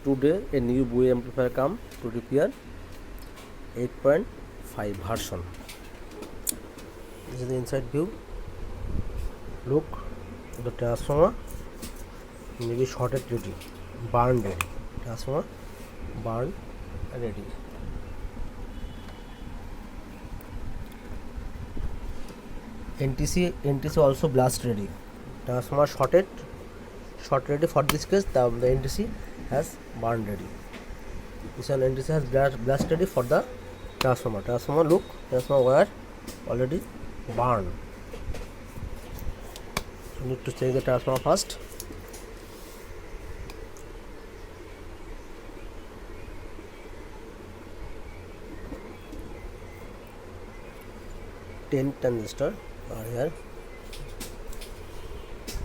Today a new Boway amplifier come to repair 8.5 version. This is the inside view. Look, the transformer maybe shorted ready, burned ready. Transformer burned ready. NTC also blast ready. Transformer short ready. For this case the NTC has burned ready. This one NTC has blast ready for the transformer. Look, transformer wire already burned. So need to check the transformer first. Ten transistor are here.